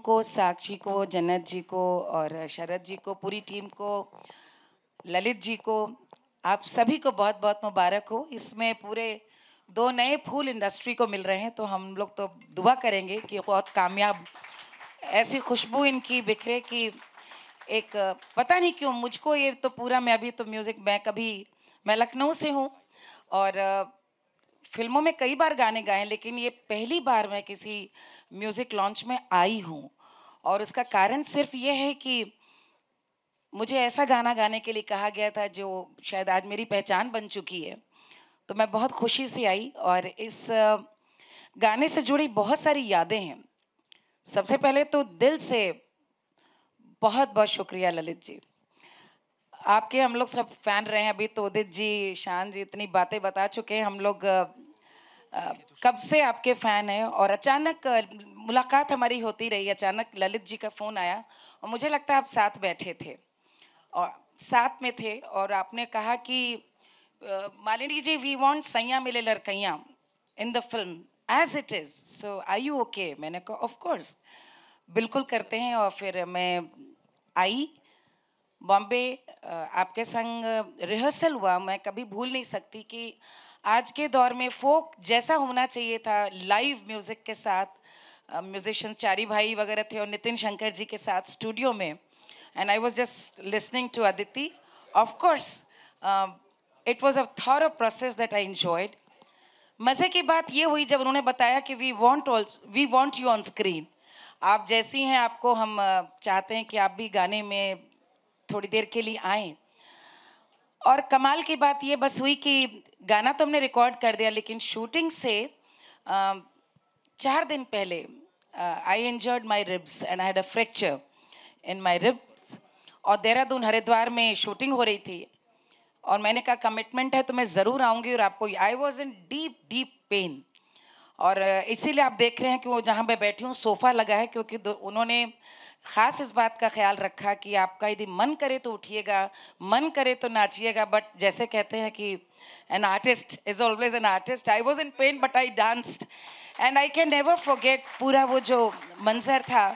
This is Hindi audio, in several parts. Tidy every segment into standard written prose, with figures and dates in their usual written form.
को, साक्षी को, जन्नत जी को और शरद जी को, पूरी टीम को, ललित जी को, आप सभी को बहुत बहुत मुबारक हो। इसमें पूरे 2 नए फूल इंडस्ट्री को मिल रहे हैं, तो हम लोग तो दुआ करेंगे कि बहुत कामयाब ऐसी खुशबू इनकी बिखरे कि एक पता नहीं क्यों मुझको ये तो पूरा, मैं अभी तो म्यूज़िक, मैं लखनऊ से हूँ और फिल्मों में कई बार गाने गाए, लेकिन ये पहली बार मैं किसी म्यूज़िक लॉन्च में आई हूँ और उसका कारण सिर्फ ये है कि मुझे ऐसा गाना गाने के लिए कहा गया था जो शायद आज मेरी पहचान बन चुकी है। तो मैं बहुत खुशी से आई और इस गाने से जुड़ी बहुत सारी यादें हैं। सबसे पहले तो दिल से बहुत बहुत शुक्रिया ललित जी, आपके हम लोग सब फैन रहे हैं। अभी तो उदित जी, शान जी इतनी बातें बता चुके हैं, हम लोग कब से आपके फ़ैन हैं। और अचानक मुलाकात हमारी होती रही, अचानक ललित जी का फ़ोन आया और मुझे लगता है आप साथ बैठे थे और साथ में थे और आपने कहा कि मालिनी जी, वी वांट सैया मिले लड़कैया in the film as it is, so are you okay? मैंने कहा ऑफ कोर्स, बिल्कुल करते हैं। और फिर मैं आई बॉम्बे, आपके संग रिहर्सल हुआ। मैं कभी भूल नहीं सकती कि आज के दौर में फोक जैसा होना चाहिए था, लाइव म्यूज़िक के साथ, म्यूजिशियन चारी भाई वगैरह थे और नितिन शंकर जी के साथ स्टूडियो में, and I was just listening to Aditi. Of course it was a thorough process that I enjoyed. मज़े की बात ये हुई जब उन्होंने बताया कि we want you on screen, आप जैसी हैं, आपको हम चाहते हैं कि आप भी गाने में थोड़ी देर के लिए आएँ। और कमाल की बात ये बस हुई कि गाना तो हमने रिकॉर्ड कर दिया, लेकिन शूटिंग से 4 दिन पहले I injured my ribs and I had a fracture in my ribs. और देहरादून हरिद्वार में शूटिंग हो रही थी और मैंने कहा कमिटमेंट है तो मैं ज़रूर आऊँगी और आपको, I was in deep deep pain. और इसीलिए आप देख रहे हैं कि वो जहाँ मैं बैठी हूँ सोफ़ा लगा है, क्योंकि उन्होंने ख़ास इस बात का ख्याल रखा कि आपका यदि मन करे तो उठिएगा, मन करे तो नाचिएगा, बट जैसे कहते हैं कि an artist is always an artist. I was in pen but I danced and I can never forget पूरा वो जो मंजर था।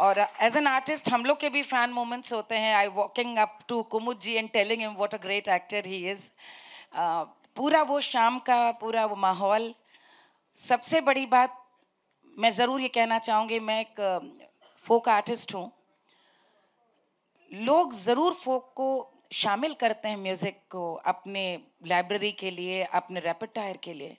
और एज एन आर्टिस्ट हम लोग के भी फ़ैन मोमेंट्स होते हैं। I walking up to Kumud ji and telling him what a great actor he is. पूरा वो शाम का पूरा वो माहौल। सबसे बड़ी बात मैं ज़रूर ये कहना चाहूँगी, मैं एक फोक आर्टिस्ट हूँ। लोग ज़रूर फोक को शामिल करते हैं म्यूज़िक को अपने लाइब्रेरी के लिए, अपने रेpertoire के लिए।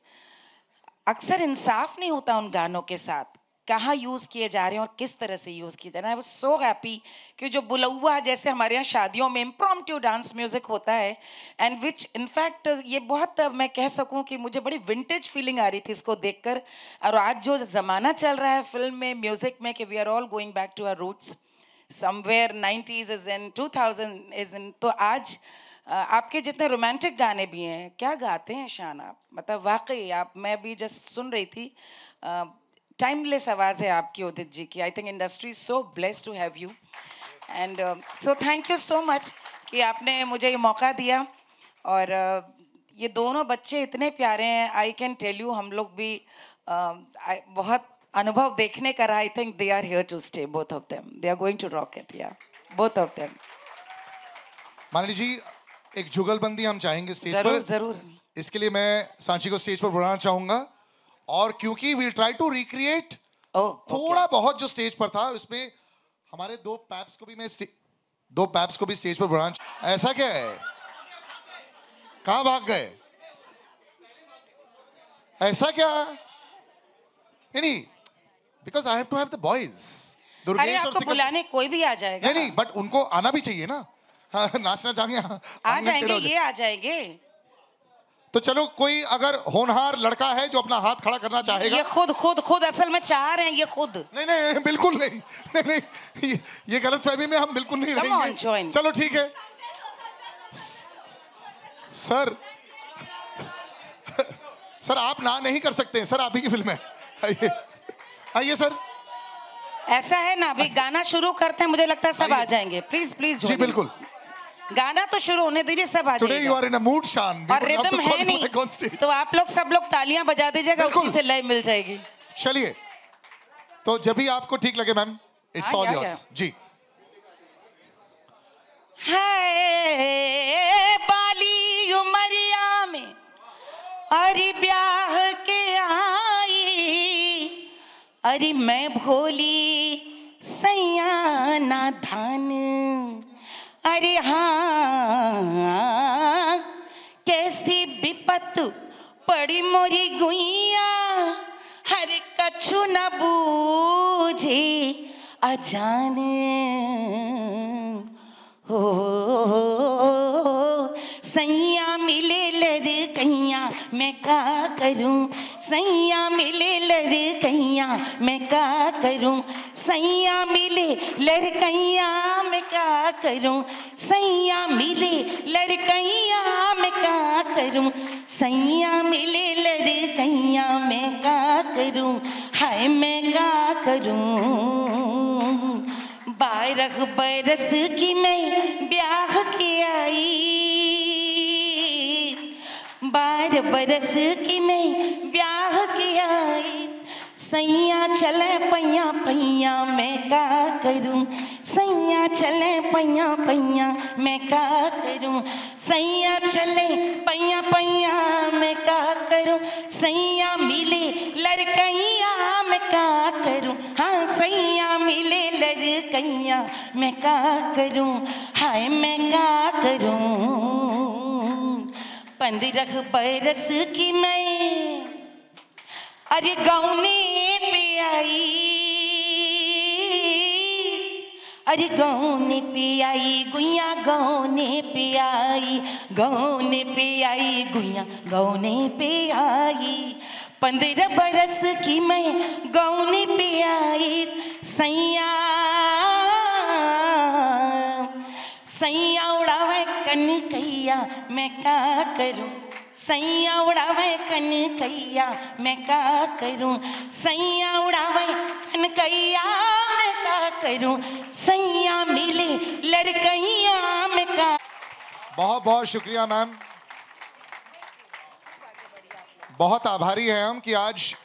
अक्सर इंसाफ नहीं होता उन गानों के साथ, कहाँ यूज़ किए जा रहे हैं और किस तरह से यूज़ किए जा रहे हैं। आई वाज सो हैप्पी कि जो बुलौआ जैसे हमारे यहाँ शादियों में इम्प्रॉम्प्टू डांस म्यूज़िक होता है, एंड विच इनफैक्ट ये बहुत, मैं कह सकूँ कि मुझे बड़ी विंटेज फीलिंग आ रही थी इसको देखकर। और आज जो ज़माना चल रहा है फिल्म में, म्यूज़िक में, कि we are all going back to our roots, somewhere 90s is in, 2000 is in. तो आज आपके जितने रोमांटिक गाने भी हैं, क्या गाते हैं शान आप, मतलब वाकई आप, मैं भी जस्ट सुन रही थी, टाइमलेस आवाज़ है आपकी उदित जी की। I think industry is so blessed to have you and so thank you so much कि आपने मुझे ये मौका दिया। और ये दोनों बच्चे इतने प्यारे हैं, आई कैन टेल यू, हम लोग भी बहुत अनुभव देखने का रहा। I think they are here to stay, both of them, they are going to rock it, या both of them. Malini ji, एक जुगलबंदी हम चाहेंगे स्टेज पर। जरूर जरूर। इसके लिए मैं सांची को स्टेज पर बुलाना चाहूंगा, और क्योंकि वील ट्राई टू रिक्रिएट थोड़ा बहुत जो स्टेज पर था, इसमें हमारे 2 पैप्स को भी स्टेज पर बुलाना। ऐसा क्या है, कहां भाग गए? ऐसा क्या? नहीं, because I have to have the boys. अरे आपको बुलाने कोई भी आ जाएगा। नहीं, बट उनको आना भी चाहिए ना। हाँ, नाचना चाहेंगे, आ जाएंगे, ये आ जाएंगे। तो चलो, कोई अगर होनहार लड़का है जो अपना हाथ खड़ा करना चाहेगा। ये खुद असल में चाह रहे हैं, ये खुद। नहीं, बिल्कुल नहीं, नहीं, ये गलतफहमी में हम बिल्कुल नहीं रहेंगे। चलो ठीक है सर, सर आप ना नहीं कर सकते सर, आप ही की फिल्म है। आइए सर। ऐसा है ना, अभी गाना शुरू करते हैं, मुझे लगता है सब आ जाएंगे। प्लीज प्लीज जी बिल्कुल, गाना तो शुरू होने दीजिए, सब आ जाएगा। Today you are in a mood, शान। और रिदम है नहीं, तो आप लोग सब लोग तालियां बजा दीजिएगा, उसी से लय मिल जाएगी। चलिए तो जब भी आपको ठीक लगे मैम, इट्स ऑल योर्स जी। है बाली उमरिया में अरे ब्याह के आई, अरे मैं भोली सैया नादान, अरे हाँ कैसी विपत पड़ी मोरी गुइया, हर कछु न बूझे अजान हो, सैया मिले लड़कैया मैं का करूं, सैया मिले लड़कैया मैं का करूं, सैया मिले लड़कैया मैं का करूं, सैया मिले लड़कैया मैं का करूं, सैया मिले लड़कैया मैं का करूं, हाय मैं का करूं। 12 बरस की मैं ब्याह के आई, 12 बरस की मैं ब्याह के आई, सैया चले पैया पैया मैं का करूं, सैया चले पैया पैया मैं का करूं, सैया चले पैया पैया मैं का करूं, सैया मिले लड़कैया मैं का करूं, हाँ सैया मिले लड़कैया मैं का करूं, हाय मैं का करूं। 15 बरस की मैं अरे गौने पे आई, अरे गौने पे आई गुइया गौने पे आई, गौने पे आई गुइया गौने पे आई, 15 बरस की मैं गौने पे आई, सैया सैया उड़ावे कनकैया मैं का करूं, सैया उड़ावे कनकैया मैं का करूं, सैया उड़ावे कनकैया मैं का करूं, सैया मिले लड़कैया मैं का। बहुत बहुत शुक्रिया मैम, बहुत आभारी हैं हम कि आज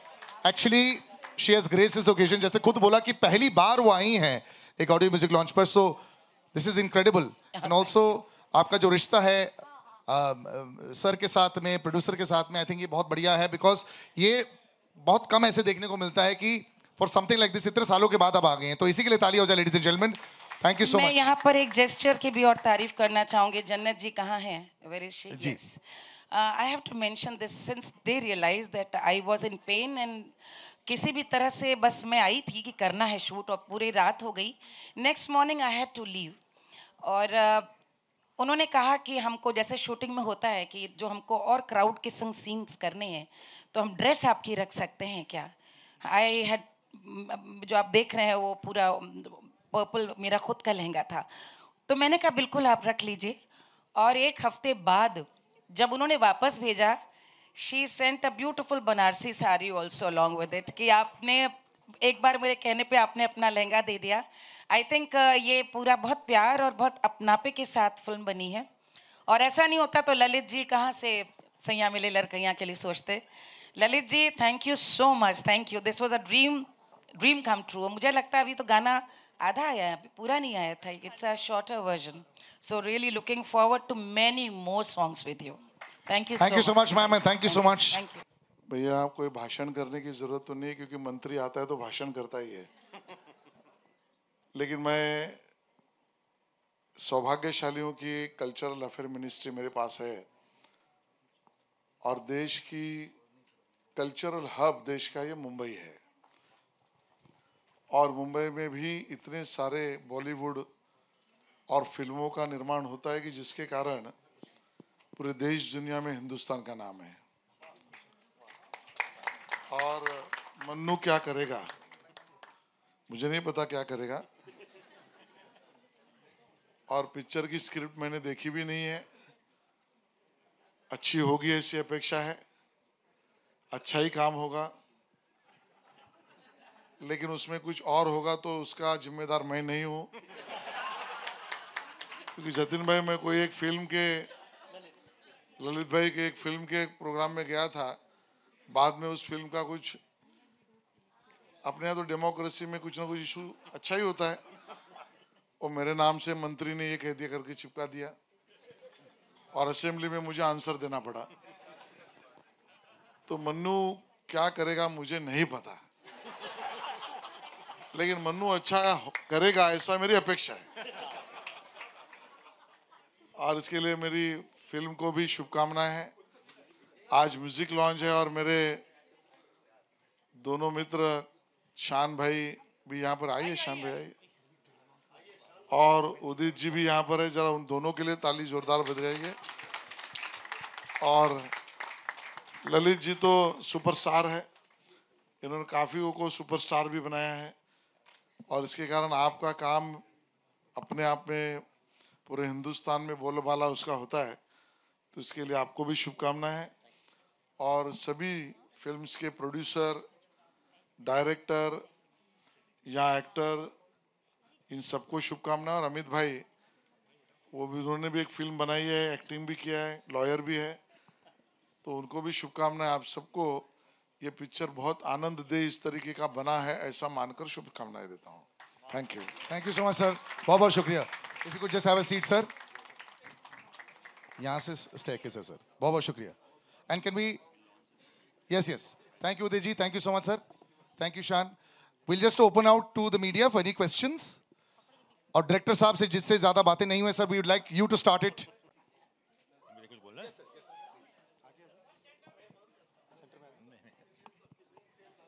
actually she has grace this occasion, जैसे खुद बोला कि पहली बार वो आई हैं एक ऑडियो म्यूजिक लॉन्च पर, so this is incredible. And also आपका जो रिश्ता है सर के साथ में, प्रोड्यूसर के साथ में, आई थिंक ये बहुत बढ़िया है, बिकॉज ये बहुत कम ऐसे देखने को मिलता है कि फॉर समथिंग लाइक दिस इतने सालों के बाद अब आ गए हैं, तो इसी के लिए ताली हो जाए ladies and gentleman. Thank you so much. मैं यहाँ पर एक जेस्चर की भी और तारीफ करना चाहूंगी। जन्नत जी कहाँ हैं? Where is she? जी। I have to mention this since they realized that I was in pain and किसी भी तरह से बस मैं आई थी कि करना है शूट, और पूरी रात हो गई। Next morning I had to leave, और उन्होंने कहा कि हमको जैसे शूटिंग में होता है कि जो हमको और क्राउड के संग सीन्स करने हैं तो हम ड्रेस आपकी रख सकते हैं क्या? आई हैड, जो आप देख रहे हैं वो पूरा पर्पल मेरा खुद का लहंगा था, तो मैंने कहा बिल्कुल आप रख लीजिए। और एक हफ्ते बाद जब उन्होंने वापस भेजा, she sent a beautiful Banarasi sari also along with it, कि आपने एक बार मेरे कहने पे आपने अपना लहंगा दे दिया। आई थिंक ये पूरा बहुत प्यार और बहुत अपनापे के साथ फिल्म बनी है, और ऐसा नहीं होता तो ललित जी कहाँ से सैया मिले लड़कैया के लिए सोचते। Lalit ji thank you so much, thank you, this was a dream come true. मुझे लगता है अभी तो गाना आधा आया है, अभी पूरा नहीं आया था, it's a shorter version, so really looking forward to many more songs with you. Thank you so much ma'am, and thank you so much. Thank you. भैया आप कोई भाषण करने की जरूरत तो नहीं है, क्योंकि मंत्री आता है तो भाषण करता ही है, लेकिन मैं सौभाग्यशाली हूं कि कल्चरल अफेयर मिनिस्ट्री मेरे पास है, और देश की कल्चरल हब देश का ये मुंबई है, और मुंबई में भी इतने सारे बॉलीवुड और फिल्मों का निर्माण होता है कि जिसके कारण पूरे देश दुनिया में हिंदुस्तान का नाम है। और मन्नू क्या करेगा मुझे नहीं पता, क्या करेगा, और पिक्चर की स्क्रिप्ट मैंने देखी भी नहीं है, अच्छी होगी ऐसी अपेक्षा है, अच्छा ही काम होगा, लेकिन उसमें कुछ और होगा तो उसका जिम्मेदार मैं नहीं हूं, क्योंकि जतिन भाई मैं कोई एक फिल्म के, ललित भाई के एक फिल्म के प्रोग्राम में गया था, बाद में उस फिल्म का कुछ अपने यहाँ तो डेमोक्रेसी में कुछ ना कुछ इशू अच्छा ही होता है, और मेरे नाम से मंत्री ने ये कह दिया करके चिपका दिया, और असेंबली में मुझे आंसर देना पड़ा। तो मन्नू क्या करेगा मुझे नहीं पता, लेकिन मन्नू अच्छा करेगा ऐसा मेरी अपेक्षा है, और इसके लिए मेरी फिल्म को भी शुभकामनाएं हैं। आज म्यूजिक लॉन्च है और मेरे दोनों मित्र शान भाई भी यहाँ पर आइए, शान भाई आइए, और उदित जी भी यहाँ पर है, जरा उन दोनों के लिए ताली जोरदार बजाइए। और ललित जी तो सुपरस्टार है, इन्होंने काफी को सुपरस्टार भी बनाया है, और इसके कारण आपका काम अपने आप में पूरे हिंदुस्तान में बोलबाला उसका होता है, तो इसके लिए आपको भी शुभकामनाएं हैं। और सभी फिल्म्स के प्रोड्यूसर, डायरेक्टर या एक्टर, इन सबको शुभकामनाएं। और अमित भाई, वो भी, उन्होंने भी एक फिल्म बनाई है, एक्टिंग भी किया है, लॉयर भी है, तो उनको भी शुभकामनाएं। आप सबको ये पिक्चर बहुत आनंद दे, इस तरीके का बना है ऐसा मानकर शुभकामनाएं देता हूँ। Thank you so much sir, बहुत बहुत शुक्रिया। If you could just have a seat sir, यहाँ से स्टेयरकेस है सर। बहुत बहुत शुक्रिया। And can we, yes, thank you Uday ji, thank you so much sir, thank you Shaan. Will just open out to the media for any questions, और डायरेक्टर साहब से जिससे ज्यादा बातें नहीं हुई sir, we would like you to start it. कुछ बोलना है?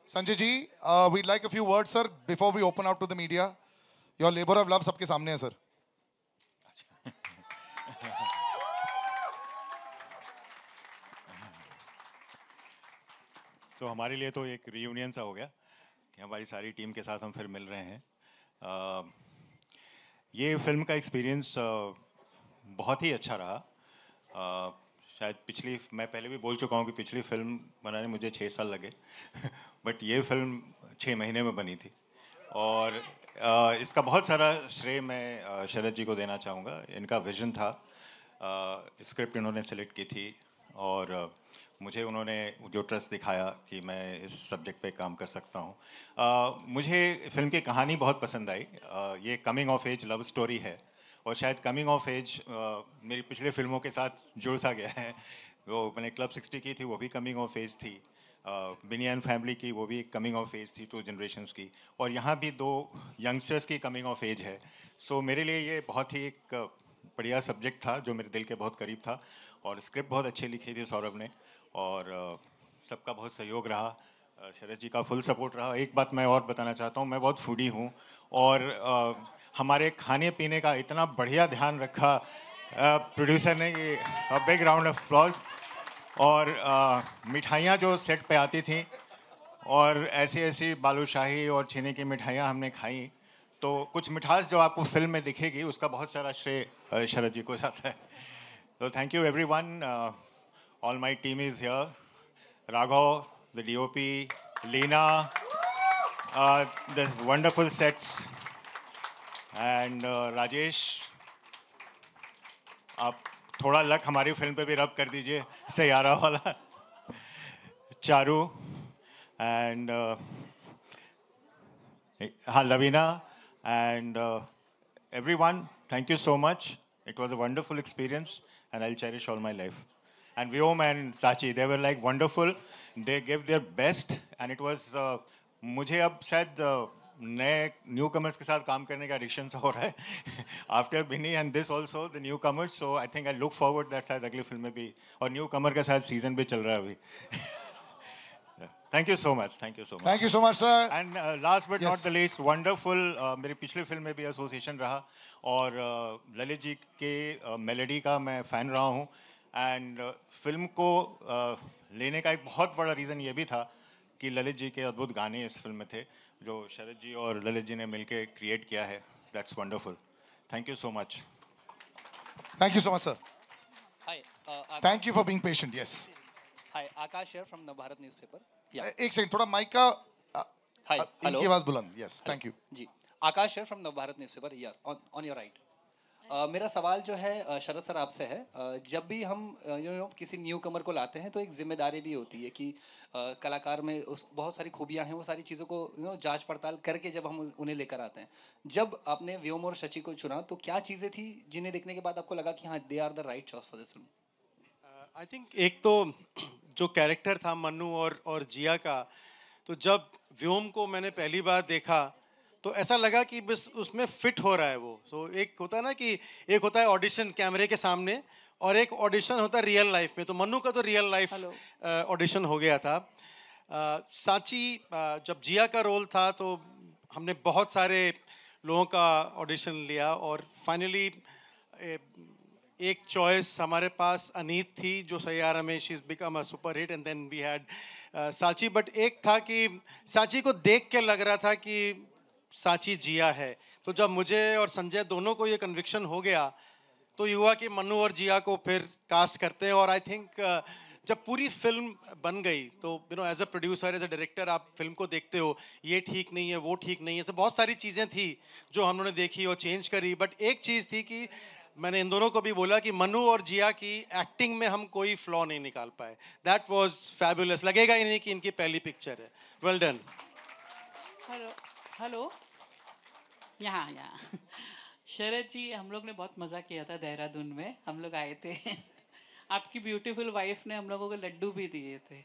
Sanjay ji, we'd like a few words sir before we open out to the media. Your labour of love सबके सामने है सर। तो हमारे लिए तो एक रियूनियन सा हो गया कि हमारी सारी टीम के साथ हम फिर मिल रहे हैं। ये फिल्म का एक्सपीरियंस बहुत ही अच्छा रहा। शायद मैं पहले भी बोल चुका हूँ कि पिछली फिल्म बनाने मुझे 6 साल लगे बट ये फिल्म 6 महीने में बनी थी, और इसका बहुत सारा श्रेय मैं शरद जी को देना चाहूँगा। इनका विजन था, स्क्रिप्ट इन्होंने सेलेक्ट की थी, और मुझे उन्होंने जो ट्रस्ट दिखाया कि मैं इस सब्जेक्ट पे काम कर सकता हूँ। मुझे फिल्म की कहानी बहुत पसंद आई। ये coming of age love story है, और शायद कमिंग ऑफ एज मेरी पिछले फिल्मों के साथ जुड़ सा गया है। वो मैंने क्लब 60 की थी, वो भी कमिंग ऑफ एज थी। बिनियन फैमिली की, वो भी एक कमिंग ऑफ एज थी, 2 जनरेशन्स की, और यहाँ भी 2 यंगस्टर्स की कमिंग ऑफ एज है। सो मेरे लिए ये बहुत ही एक बढ़िया सब्जेक्ट था जो मेरे दिल के बहुत करीब था, और स्क्रिप्ट बहुत अच्छी लिखी थी सौरभ ने, और सबका बहुत सहयोग रहा, शरद जी का फुल सपोर्ट रहा। एक बात मैं और बताना चाहता हूँ, मैं बहुत फूडी हूँ, और हमारे खाने पीने का इतना बढ़िया ध्यान रखा प्रोड्यूसर ने कि बिग राउंड ऑफ अप्लॉज। और मिठाइयाँ जो सेट पे आती थी, और ऐसी ऐसी बालूशाही और छेने की मिठाइयाँ हमने खाई, तो कुछ मिठास जो आपको फिल्म में दिखेगी उसका बहुत सारा श्रेय शरद जी को जाता है। तो thank you everyone, all my team is here. Raghav, the DOP, Leena, there's wonderful sets, and Rajesh, आप थोड़ा लक हमारी फिल्म पे भी रब कर दीजिए, सैयारा वाला। चारू, and हाँ, Lavina, and everyone, thank you so much. It was a wonderful experience, and I'll cherish all my life. And Vyom and Sachi, they were like wonderful. They gave their best, and it was मुझे अब शायद नए न्यू कमर्स के साथ काम करने का एडिक्शन सा हो रहा है after Binny and this also the new commerce. So I think I look forward that शायद अगली फिल्म में भी, और न्यू कमर का शायद सीजन भी चल रहा है अभी। Thank you so much, thank you so much, thank you so much sir. And last but not the least, wonderful, मेरी पिछली फिल्म में भी एसोसिएशन रहा, और ललित जी के मेलोडी का मैं फ़ैन रहा हूँ, एंड फिल्म को लेने का एक बहुत बड़ा रीज़न ये भी था कि ललित जी के अद्भुत गाने इस फिल्म में थे जो शरद जी और ललित जी ने मिलके क्रिएट किया है। That's wonderful, thank you so much. Thank you so much sir. Hi, thank you for being patient. Yes, hi, Akash here from Navbharat newspaper. Yeah. एक सेकंड, थोड़ा माइक का Hi, hello. इनकी आवाज बुलंद। Yes, thank you. जी, Akash here from Navbharat newspaper. Here, on your right. मेरा सवाल जो है शरद सर आपसे है। जब भी हम किसी न्यू कमर को लाते हैं तो एक जिम्मेदारी भी होती है कि कलाकार में बहुत सारी खूबियां हैं, वो सारी चीज़ों को जांच पड़ताल करके जब हम उन्हें लेकर आते हैं। जब आपने व्योम और शची को चुना तो क्या चीज़ें थी जिन्हें देखने के बाद आपको लगा कि हाँ, they are the right choice for this film? I think एक तो जो कैरेक्टर था मन्नू और जिया का, तो जब व्योम को मैंने पहली बार देखा तो ऐसा लगा कि बस उसमें फिट हो रहा है वो। सो एक होता है ना कि एक होता है ऑडिशन कैमरे के सामने और एक ऑडिशन होता है रियल लाइफ में। तो मन्नू का तो रियल लाइफ ऑडिशन हो गया था। सांची जब जिया का रोल था तो हमने बहुत सारे लोगों का ऑडिशन लिया और फाइनली एक चॉइस हमारे पास अनीत थी जो सैयारा में she is become a super hit, and then we had Saanchi. But एक था कि सांची को देख के लग रहा था कि सांची जिया है। तो जब मुझे और संजय दोनों को ये कन्विक्शन हो गया तो ये हुआ कि मन्नू और जिया को फिर कास्ट करते हैं। और आई थिंक जब पूरी फिल्म बन गई तो as a producer, as a director आप फिल्म को देखते हो, ये ठीक नहीं है, वो ठीक नहीं है, तो बहुत सारी चीज़ें थी जो हम लोगों ने देखी और चेंज करी। बट एक चीज़ थी कि मैंने इन दोनों को भी बोला कि मन्नू और जिया की एक्टिंग में हम कोई फ्लॉ नहीं निकाल पाए। That was fabulous. लगेगा ही नहीं कि इनकी पहली पिक्चर है। Well done. हेलो यहाँ शरद जी, हम लोग ने बहुत मज़ा किया था देहरादून में। हम लोग आए थे आपकी ब्यूटीफुल वाइफ ने हम लोगों को लड्डू भी दिए थे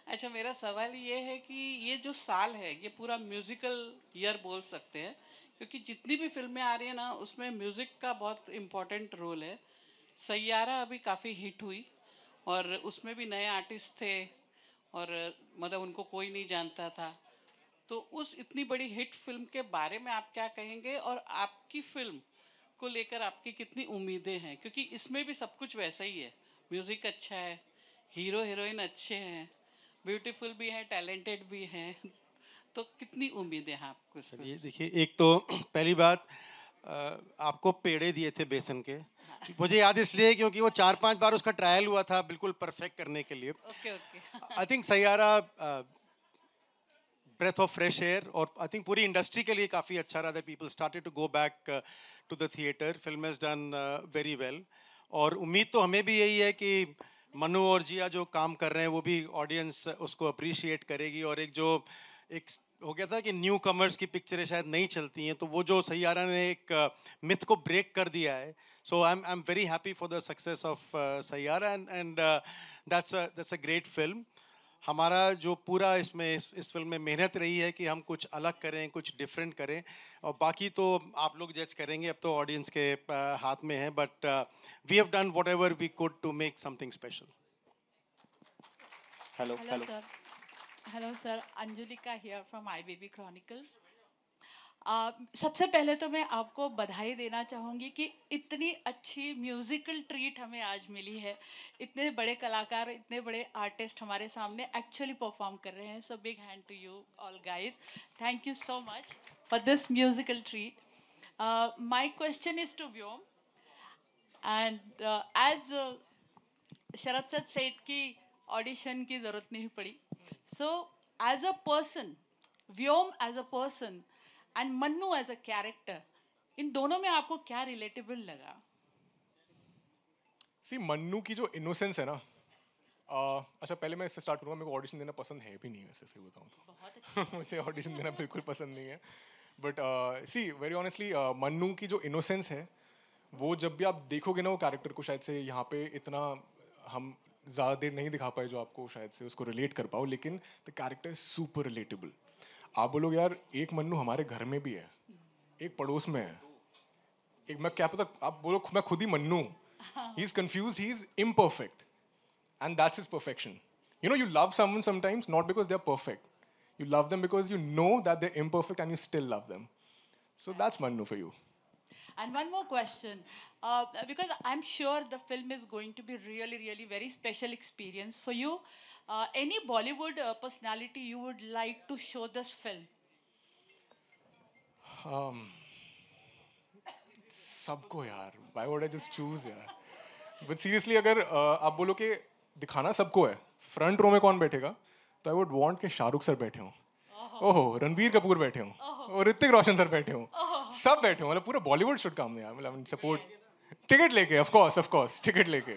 अच्छा, मेरा सवाल ये है कि ये जो साल है ये पूरा म्यूज़िकल ईयर बोल सकते हैं, क्योंकि जितनी भी फिल्में आ रही हैं ना उसमें म्यूज़िक का बहुत इम्पोर्टेंट रोल है। सैयारा अभी काफ़ी हिट हुई और उसमें भी नए आर्टिस्ट थे और मतलब उनको कोई नहीं जानता था। तो उस इतनी बड़ी हिट फिल्म के बारे में आप क्या कहेंगे और आपकी फिल्म को लेकर आपकी कितनी उम्मीदें हैं? क्योंकि इसमें भी सब कुछ वैसा ही है, म्यूज़िक अच्छा है, हीरो हीरोइन अच्छे हैं, ब्यूटीफुल भी है, टैलेंटेड भी हैं, तो कितनी उम्मीदें हैं आपको इसमें? ये देखिए, एक तो पहली बात आपको पेड़े दिए थे बेसन के। मुझे याद इसलिए क्योंकि वो 4-5 बार उसका ट्रायल हुआ था बिल्कुल परफेक्ट करने के लिए। Okay okay. I think Saiyaara breath of fresh air, और आई थिंक पूरी इंडस्ट्री के लिए काफ़ी अच्छा रहा था। People started to go back to the theatre. Film has done very well और उम्मीद तो हमें भी यही है कि मन्नू और जिया जो काम कर रहे हैं वो भी ऑडियंस उसको अप्रिशिएट करेगी। और एक जो एक हो गया था कि न्यू कमर्स की पिक्चरें शायद नहीं चलती हैं, तो वो जो सैयारा ने एक मिथ को ब्रेक कर दिया है। So I am very happy for the success of Saiyaara and that's a great film. हमारा जो पूरा इसमें इस फिल्म में मेहनत रही है कि हम कुछ अलग करें, कुछ डिफरेंट करें, और बाकी तो आप लोग जज करेंगे, अब तो ऑडियंस के हाथ में है। But we have done whatever we could to make something special. Hello sir. Hello sir, Anjulika here from I baby chronicles. सबसे पहले तो मैं आपको बधाई देना चाहूँगी कि इतनी अच्छी म्यूज़िकल ट्रीट हमें आज मिली है। इतने बड़े कलाकार, इतने बड़े आर्टिस्ट हमारे सामने एक्चुअली परफॉर्म कर रहे हैं। So big hand to you all guys. Thank you so much for this musical treat. My question is to Vyom and as Sharad sir Seth की ऑडिशन की ज़रूरत नहीं पड़ी। So as a person, Vyom as a person and Mannu as a character, इन दोनों में आपको क्या रिलेटेबल लगा? सी, मन्नू की जो इनोसेंस है ना, अच्छा पहले मैं इससे स्टार्ट करूँगा। मेरे को ऑडिशन देना पसंद है भी नहीं, वैसे सही बताऊँ तो मुझे ऑडिशन देना बिल्कुल पसंद नहीं है। But see, very honestly, Mannu की जो इनोसेंस है वो जब भी आप देखोगे ना वो कैरेक्टर को, शायद से यहाँ पे इतना हम ज़्यादा देर नहीं दिखा पाए जो आपको शायद से उसको रिलेट कर पाओ, लेकिन the character is super relatable. आप बोलोगे यार एक मन्नू हमारे घर में भी है, एक पड़ोस में है, एक मैं क्या पता, आप बोलो मैं खुद ही Mannu. He is confuse, he is imperfect and that's his perfection. You know, you love someone sometimes not because they are perfect, you love them because you know that they're imperfect and you still love them. So that's Mannu for you. And one more question, because I'm sure the film is going to be really, really very special experience for you. Any Bollywood personality you would like to show this film? सबको यार, why would I just choose यार? But seriously, अगर आप बोलो कि दिखाना सबको है, फ्रंट रो में कौन बैठेगा, तो आई वुड वांट कि शाहरुख सर बैठे हों, ओहो रणबीर कपूर बैठे हों, और ऋतिक रोशन सर बैठे हों, सब बैठे हो, मतलब पूरा बॉलीवुड शुड कम यार, मतलब सपोर्ट टिकट लेके, ऑफ कोर्स टिकट लेके।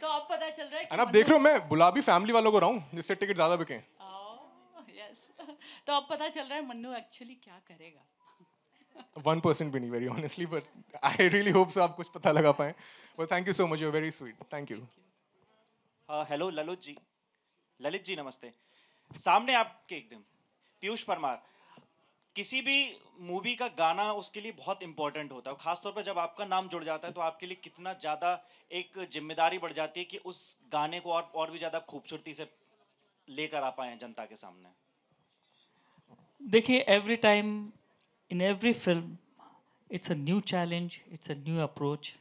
तो अब पता चल रहा है और अब देख रहे हो मैं बुला भी फैमिली वालों को रहा हूँ जिससे टिकट ज्यादा बिके। यस तो अब पता चल रहा है मन्नू एक्चुअली क्या करेगा। 1% भी नहीं, very honestly, but I really hope so आप कुछ पता लगा पाए। But thank you so much, you are very sweet, thank you. Hello Lalit ji नमस्ते। सामने आपके एकदम पीयूष परमार। किसी भी मूवी का गाना उसके लिए बहुत इंपॉर्टेंट होता है, खासतौर पर जब आपका नाम जुड़ जाता है तो आपके लिए कितना ज़्यादा एक जिम्मेदारी बढ़ जाती है कि उस गाने को और भी ज़्यादा खूबसूरती से लेकर आ पाए जनता के सामने। देखिए, every time in every film it's a new challenge, it's a new approach.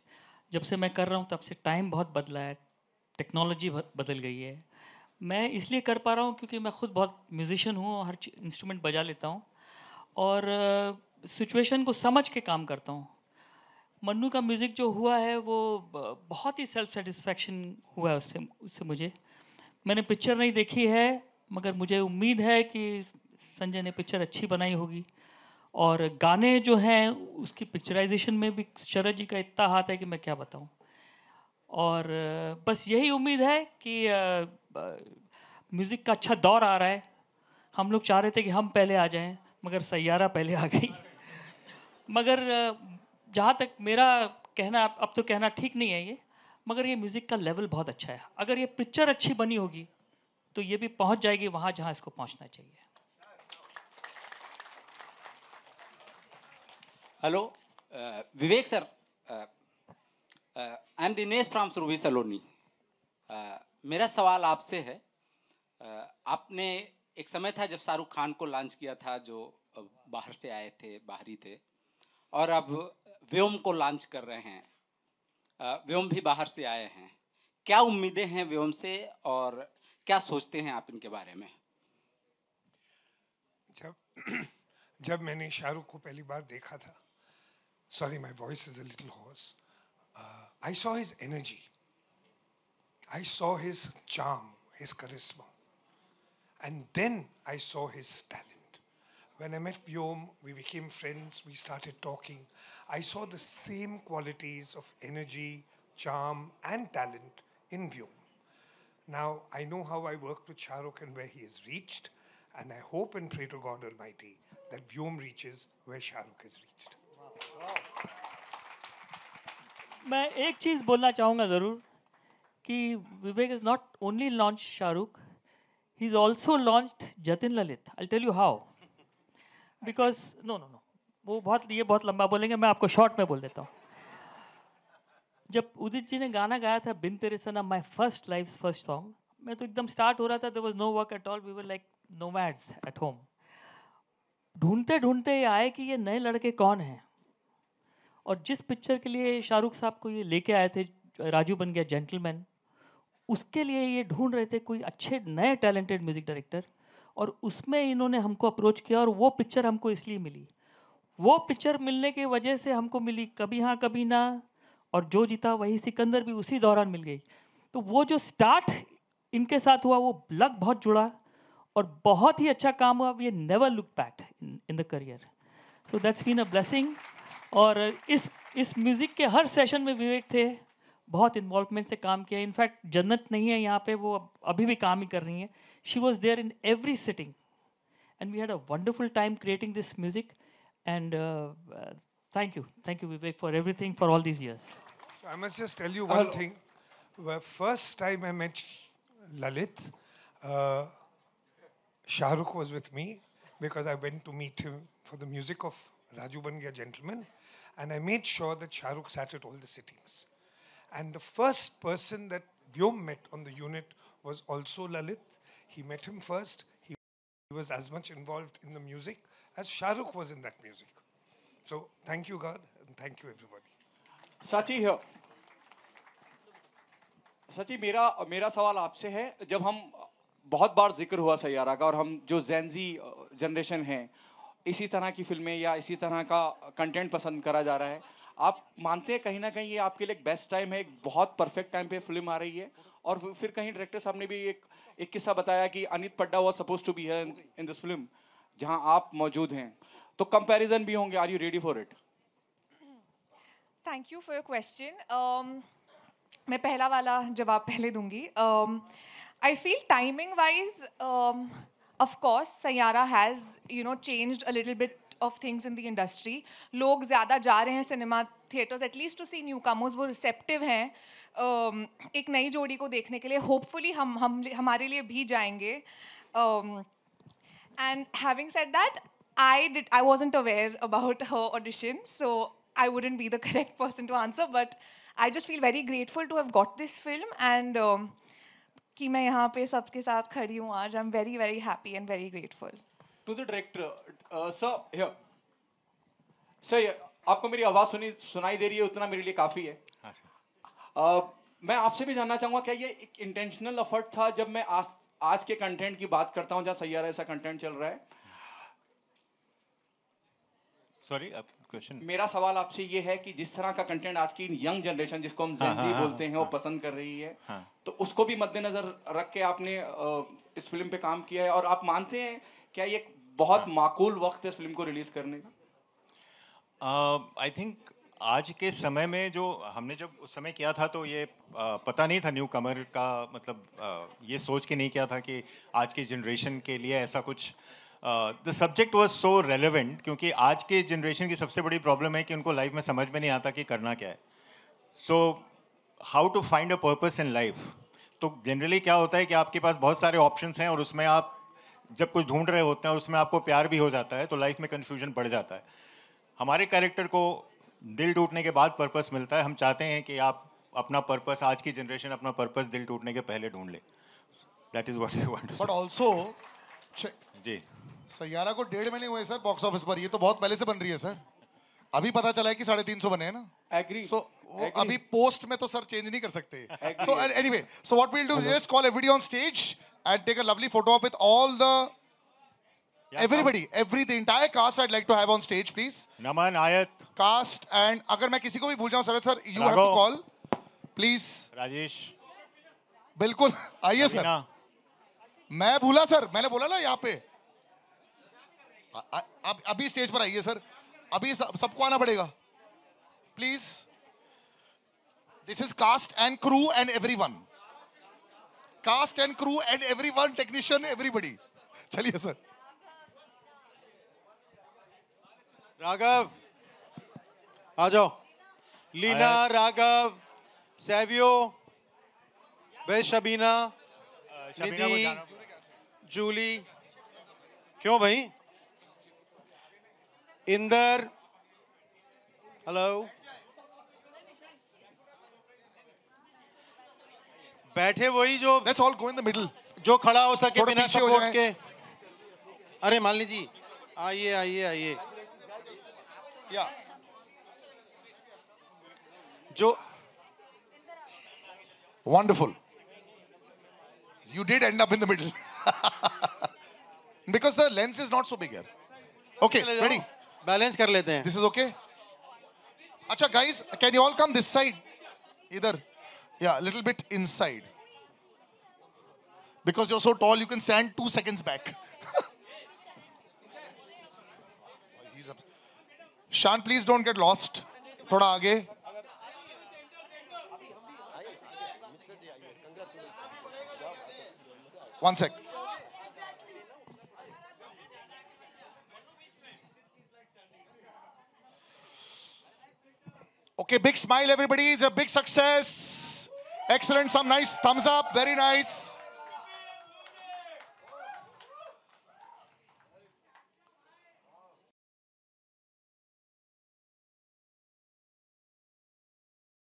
जब से मैं कर रहा हूँ तब से टाइम बहुत बदला है, टेक्नोलॉजी बदल गई है। मैं इसलिए कर पा रहा हूँ क्योंकि मैं खुद बहुत म्यूजिशियन हूँ, हर इंस्ट्रूमेंट बजा लेता हूँ और सिचुएशन को समझ के काम करता हूँ। मन्नू का म्यूज़िक जो हुआ है वो बहुत ही सेल्फ सेटिस्फैक्शन हुआ है उससे मुझे। मैंने पिक्चर नहीं देखी है मगर मुझे उम्मीद है कि संजय ने पिक्चर अच्छी बनाई होगी और गाने जो हैं उसकी पिक्चराइजेशन में भी शरद जी का इतना हाथ है कि मैं क्या बताऊँ। और बस यही उम्मीद है कि म्यूज़िक का अच्छा दौर आ रहा है। हम लोग चाह रहे थे कि हम पहले आ जाएं मगर सैयारा पहले आ गई। मगर जहाँ तक मेरा कहना, अब तो कहना ठीक नहीं है ये, मगर ये म्यूज़िक का लेवल बहुत अच्छा है। अगर ये पिक्चर अच्छी बनी होगी तो ये भी पहुँच जाएगी वहाँ जहाँ इसको पहुँचना चाहिए। Hello Vivek sir, I am Dinesh from Surabhi Saloni. मेरा सवाल आपसे है, आपने एक समय था जब शाहरुख खान को लॉन्च किया था जो बाहर से आए थे, बाहरी थे, और अब व्योम को लॉन्च कर रहे हैं। व्योम भी बाहर से आए हैं, क्या उम्मीदें हैं व्योम से और क्या सोचते हैं आप इनके बारे में? जब मैंने शाहरुख को पहली बार देखा था, sorry my voice is a little horse, I saw his energy, I saw his charm, his charisma, and then I saw his talent. When I met Vyom, we became friends, we started talking. I saw the same qualities of energy, charm and talent in Vyom. Now I know how I worked with Shahrukh and where he has reached, and I hope and pray to God Almighty that Vyom reaches where Shahrukh has reached. Wow. मैं एक चीज़ बोलना चाहूँगा ज़रूर कि Vivek is not only launch Shahrukh, he is also launched Jatin Lalit. I tell you how, because no वो ये बहुत लंबा बोलेंगे, मैं आपको शॉर्ट में बोल देता हूँ। जब उदित जी ने गाना गाया था बिन तेरे सनम, माई फर्स्ट सॉन्ग, मैं तो एकदम स्टार्ट हो रहा था, there was no work at all, we were like nomads at home. ढूंढते ढूंढते ये आए कि ये नए लड़के कौन हैं, और जिस पिक्चर के लिए शाहरुख साहब को ये लेके आए थे, राजू बन गया जेंटलमैन, उसके लिए ये ढूंढ रहे थे कोई अच्छे नए टैलेंटेड म्यूज़िक डायरेक्टर, और उसमें इन्होंने हमको अप्रोच किया और वो पिक्चर हमको इसलिए मिली। वो पिक्चर मिलने की वजह से हमको मिली कभी हाँ कभी ना, और जो जीता वही सिकंदर भी उसी दौरान मिल गई। तो वो जो स्टार्ट इनके साथ हुआ वो लक बहुत जुड़ा और बहुत ही अच्छा काम हुआ। We never look back in the career, so that's been a blessing. और इस म्यूज़िक के हर सेशन में विवेक थे, बहुत इन्वॉल्वमेंट से काम किया। इनफैक्ट जन्नत नहीं है यहाँ पे, वो अभी भी काम ही कर रही हैं। She was there in every sitting and we had a wonderful time creating this music and thank you Vivek for everything for all these years. So I must just tell you one thing. The first time I met Lalit, Shahrukh was with me because I went to meet him for the music of Raju Ban Gaya Gentleman, and I made sure that Shahrukh sat at all the sittings. And the first person that Vyom met on the unit was also Lalit. He met him first. He was as much involved in the music as Shahrukh was in that music. So thank you God and thank you everybody. सची है, सची मेरा सवाल आपसे है, जब हम बहुत बार जिक्र हुआ सैयारा का, और हम जो जेनजी जनरेशन हैं इसी तरह की फिल्में या इसी तरह का कंटेंट पसंद करा जा रहा है, आप मानते हैं कहीं ना कहीं ये आपके लिए एक बेस्ट टाइम है, एक बहुत परफेक्ट टाइम पे फिल्म आ रही है? और फिर कहीं डायरेक्टर साहब ने भी एक किस्सा बताया कि Anit Padda was suppose to be here in this film जहां आप मौजूद हैं, तो कंपैरिजन भी होंगे. Are you ready for it? Thank you for your question. मैं पहला वाला जवाब पहले दूंगी. I feel timing wise of course Saiyaara has changed a little bit of things in the industry. लोग ज़्यादा जा रहे हैं cinema theatres at least to see newcomers. वो रिसेप्टिव हैं एक नई जोड़ी को देखने के लिए. होपफुली हमारे लिए भी जाएंगे. And having said that, I wasn't aware about her audition, so I wouldn't be the correct person to answer, but I just feel very grateful to have got this film and कि मैं यहाँ पे सबके साथ खड़ी हूँ आज. I'm very very happy and very grateful. To the director, sir, here. Sir, आपको मेरी आवाज़ सुनाई दे रही है, उतना मेरे लिए काफ़ी है. मैं आपसे भी जानना चाहूँगा क्या ये एक इंटेंशनल एफर्ट था जब मैं आज के कंटेंट की बात करता हूँ जहाँ सैयारा ऐसा कंटेंट चल रहा है. Sorry question. मेरा सवाल आपसे ये है कि जिस तरह का कंटेंट आज की यंग जनरेशन जिसको हम जेन-ज़ी बोलते हैं वो पसंद कर रही है, तो उसको भी मद्देनजर रख के आपने इस फिल्म पे काम किया है और आप मानते हैं क्या ये बहुत माकूल वक्त है इस फिल्म को रिलीज करने का? आई थिंक आज के समय में जो हमने जब उस समय किया था तो ये पता नहीं था न्यू कमर का, मतलब ये सोच के नहीं किया था कि आज की जनरेशन के लिए ऐसा कुछ. The subject was so relevant क्योंकि आज के जनरेशन की सबसे बड़ी प्रॉब्लम है कि उनको लाइफ में समझ में नहीं आता कि करना क्या है. So how to find a purpose in life. तो जनरली क्या होता है कि आपके पास बहुत सारे ऑप्शंस हैं और उसमें आप जब कुछ ढूंढ रहे होते हैं और उसमें आपको प्यार भी हो जाता है तो लाइफ में कन्फ्यूजन बढ़ जाता है. हमारे कैरेक्टर को दिल टूटने के बाद पर्पस मिलता है. हम चाहते हैं कि आप अपना पर्पस, आज की जनरेशन अपना पर्पस दिल टूटने के पहले ढूंढ ले. That is what you want to say. But also जी सैयारा को 1.5 महीने हुए सर बॉक्स ऑफिस पर. ये तो बहुत पहले से बन रही है सर. अभी पता चला है कि 350 बने हैं ना. एग्री. सो अभी पोस्ट में तो सर चेंज नहीं कर सकते. So anyway, so what we'll do is just call everybody on stage and take a lovely photo of with all the the entire cast I'd like to have on stage please. नमन, आयत, cast, and अगर मैं किसी को भी भूल जाऊं Sharad sir, you have to call please. Rajesh, बिल्कुल आइए सर. मैं भूला सर, मैंने बोला ना यहाँ पे अभी स्टेज पर आइए सर. अभी सबको आना पड़ेगा please. This is cast and crew and everyone. Cast and crew and everyone, technician, everybody. चलिए सर. राघव आ जाओ. लीना, राघव, सैवियो, शबीना, निधि, जूली. क्यों भाई? इंदर, हेलो. बैठे वही जो let's all go in the middle. जो खड़ा हो सके बिना सपोर्ट के. अरे मालिनी जी आइए आइए आइए. या जो wonderful. You did end up in the middle because the lens is not so big here. Okay, ready? Balance कर लेते हैं. This is okay. अच्छा guys, can you all come this side? इधर. Yeah, a little bit inside. Because you're so tall, you can stand 2 seconds back. Shan, please don't get lost. थोड़ा आगे. One sec. Okay, big smile everybody. It's a big success. Excellent. Some nice thumbs up. Very nice.